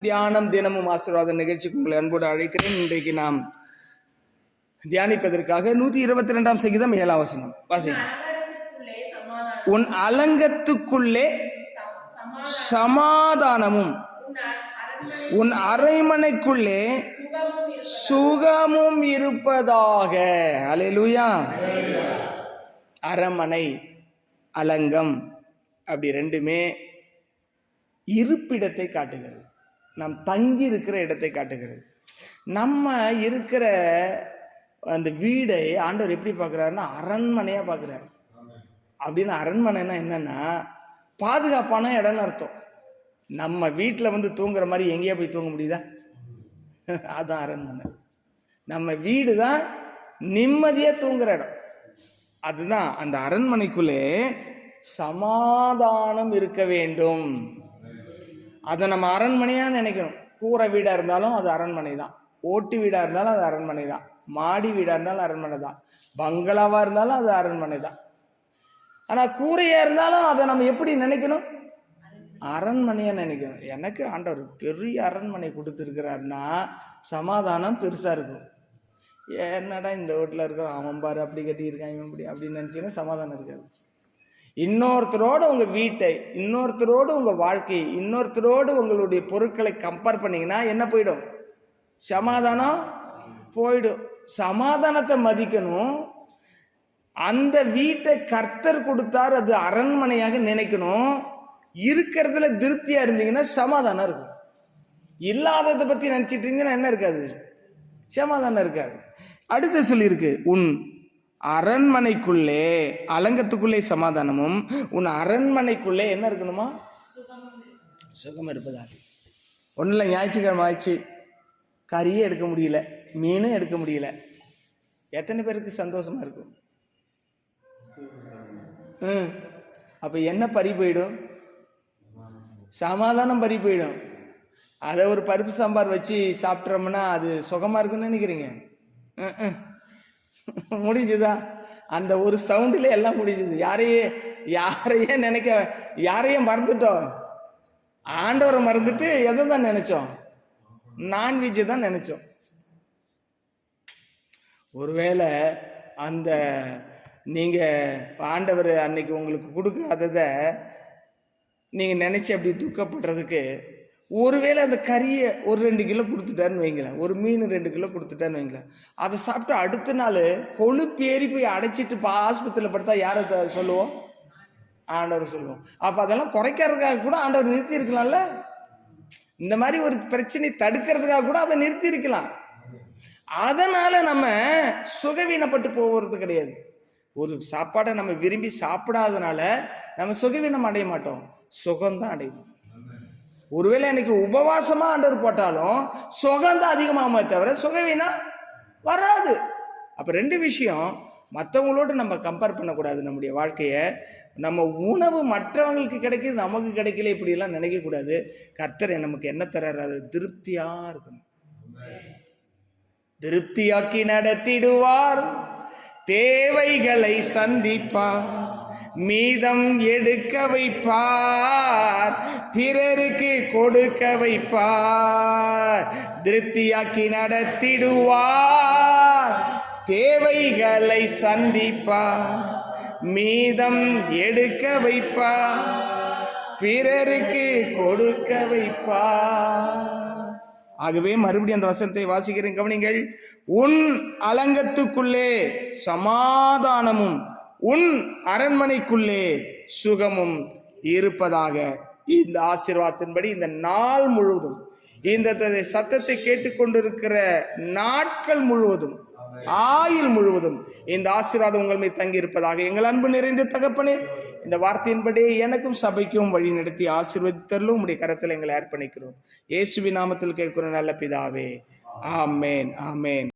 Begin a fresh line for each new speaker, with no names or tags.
தியானம் தினமும் ஆசீர்வாத நிகழ்ச்சிக்கு உங்களை அன்போடு அழைக்கிறேன். இன்றைக்கு நாம் தியானிப்பதற்காக 122 சங்கீதம் 7 வசனம் வாசிங்க. உன் அலங்கத்துக்குள்ளே சமாதானமும் உன் அரண்மனைக்குள்ளே சுகமும் இருப்பதாக. அல்லேலூயா. அரண்மனை, அலங்கம் அப்படி ரெண்டுமே இருப்பிடத்தை காட்டுகிறது. நாம் தங்கி இருக்கிற இடத்தை காட்டுகிறது. நம்ம இருக்கிற அந்த வீடை ஆண்டவர் எப்படி பார்க்குறாருன்னா அரண்மனையாக பார்க்குறாரு. அப்படின்னு அரண்மனைனா என்னன்னா பாதுகாப்பான இடம்னு அர்த்தம். நம்ம வீட்டில் வந்து தூங்குற மாதிரி எங்கேயா போய் தூங்க முடியுதா? அதுதான் அரண்மனை. நம்ம வீடு தான் நிம்மதியாக தூங்குற இடம். அதுதான் அந்த அரண்மனைக்குள்ளே சமாதானம் இருக்க வேண்டும். அதை நம்ம அரண்மனையாக நினைக்கணும். கூரை வீடாக இருந்தாலும் அது அரண்மனை தான், ஓட்டு வீடாக இருந்தாலும் அது அரண்மனை தான், மாடி வீடாக இருந்தாலும் அரண்மனை தான், பங்களாவாக இருந்தாலும் அது அரண்மனை தான். ஆனால் கூரையாக இருந்தாலும் அதை நம்ம எப்படி நினைக்கணும்? அரண்மனையாக நினைக்கணும். எனக்கு ஆண்டவர் பெரிய அரண்மனை கொடுத்துருக்கிறாருன்னா சமாதானம் பெருசாக இருக்கும். என்னடா இந்த வீட்டில் இருக்கிற அவன் பாரு அப்படி கட்டியிருக்கான் இவன் அப்படி அப்படின்னு நினச்சிங்கன்னா சமாதானம் இருக்காது. இன்னொருத்தரோடு உங்கள் வீட்டை, இன்னொருத்தரோடு உங்கள் வாழ்க்கையை, இன்னொருத்தரோடு உங்களுடைய பொருட்களை கம்பேர் பண்ணிங்கன்னா என்ன போயிடும்? சமாதானம் போயிடும். சமாதானத்தை மதிக்கணும். அந்த வீட்டை கர்த்தர் கொடுத்தார், அது அரண்மனையாக நினைக்கணும். இருக்கிறதுல திருப்தியாக இருந்தீங்கன்னா சமாதானம் இருக்கும். இல்லாததை பற்றி நினச்சிட்டு இருந்தீங்கன்னா என்ன இருக்காது? சமாதானம் இருக்காது. அடுத்து சொல்லியிருக்கு, உன் அரண்மனைக்குள்ளே, அலங்கத்துக்குள்ளே சமாதானமும் உன் அரண்மனைக்குள்ளே என்ன இருக்கணுமா? சுகம் இருப்பதாக. ஒன்றும் இல்லை, ஞாயிற்றுக்கிழமை ஆயிடுச்சு, கறியே எடுக்க முடியல, மீனும் எடுக்க முடியல. எத்தனை பேருக்கு சந்தோஷமா இருக்கும்? அப்போ என்ன பறி போயிடும்? சமாதானம் பறி போயிடும். அதை ஒரு பருப்பு சாம்பார் வச்சு சாப்பிட்றோம்னா அது சுகமாக இருக்குன்னு நினைக்கிறீங்க? முடிஞ்சுதா? அந்த ஒரு சவுண்டிலே எல்லாம் முடிஞ்சுது. யாரையே நினைக்க, யாரையும் மறந்துட்டோம். ஆண்டவரை மறந்துட்டு எதை தான் நினைச்சோம்? நான்வெஜ் தான் நினைச்சோம். ஒருவேளை அந்த நீங்க ஆண்டவர் அன்னைக்கு உங்களுக்கு கொடுக்காததை நீங்க நினைச்சு அப்படி துக்கப்படுறதுக்கு, ஒருவேளை அந்த கறியை ஒரு 2 கிலோ கொடுத்துட்டாருன்னு வைங்களேன், ஒரு மீன் 2 கிலோ கொடுத்துட்டான்னு வைங்களேன், அதை சாப்பிட்டு அடுத்த நாள் கொழுப்பேறி போய் அடைச்சிட்டு ஆஸ்பத்திரியில் படுத்தா யாரை சொல்லுவோம்? ஆண்டவர் சொல்லுவோம். அப்போ அதெல்லாம் குறைக்கிறதுக்காக கூட ஆண்டவர் நிறுத்தி இருக்கலாம்ல. இந்த மாதிரி ஒரு பிரச்சனை தடுக்கிறதுக்காக கூட அதை நிறுத்தி இருக்கலாம். அதனால நம்ம சுகவீனப்பட்டு போகிறது கிடையாது. ஒரு சாப்பாடை நம்ம விரும்பி சாப்பிடாதனால நம்ம சுகவீனம் அடைய மாட்டோம், சுகம்தான் அடைவோம். ஒருவேளை எனக்கு உபவாசமா ஆண்டவர் போட்டாலும் சுகம்தான் அதிகமாகுமே தவிர சுகவீனம் வராது. அப்ப 2 விஷயம், மற்றவங்களோடு நம்ம கம்பேர் பண்ணக்கூடாது. நம்முடைய வாழ்க்கையை, நம்ம உணவு மற்றவங்களுக்கு கிடைக்குது நமக்கு கிடைக்கல இப்படியெல்லாம் நினைக்கக்கூடாது. கர்த்தர் நமக்கு என்ன தர்றாரு? அது திருப்தியா இருக்கணும். திருப்தியாக்கி நடத்திடுவார், தேவைகளை சந்திப்பார், மீதம் எடுக்க வைப்பார், பிறருக்கு கொடுக்க வைப்பார். திருப்தியாக்கி நடத்திடுவார், தேவைகளை சந்திப்பார், மீதம் எடுக்க வைப்பார், பிறருக்கு கொடுக்க வைப்பார். ஆகவே மறுபடியும் அந்த வசனத்தை வாசிக்கிறேன், கவனிங்கள். உன் அலங்கத்துக்குள்ளே சமாதானமும் உன் அரண்மனைக்குள்ளே சுகமும் இருப்பதாக. இந்த ஆசீர்வாதத்தின்படி இந்த நாள் முழுவதும், இந்த சத்தத்தை கேட்டுக்கொண்டிருக்கிற நாட்கள் முழுவதும், ஆயுள் முழுவதும் இந்த ஆசீர்வாதம் உங்கள் மீது தங்கி இருப்பதாக. எங்கள் அன்பு நிறைந்த தகப்பனே, இந்த வார்த்தையின்படி எனக்கும் சபைக்கும் வழி நடத்தி ஆசீர்வதித்தருளும் உம்முடைய கரத்தில் எங்களை அர்ப்பணிக்கிறோம். இயேசுவின் நாமத்தில் கேட்கிறோம் நல்ல பிதாவே, ஆமேன், ஆமேன்.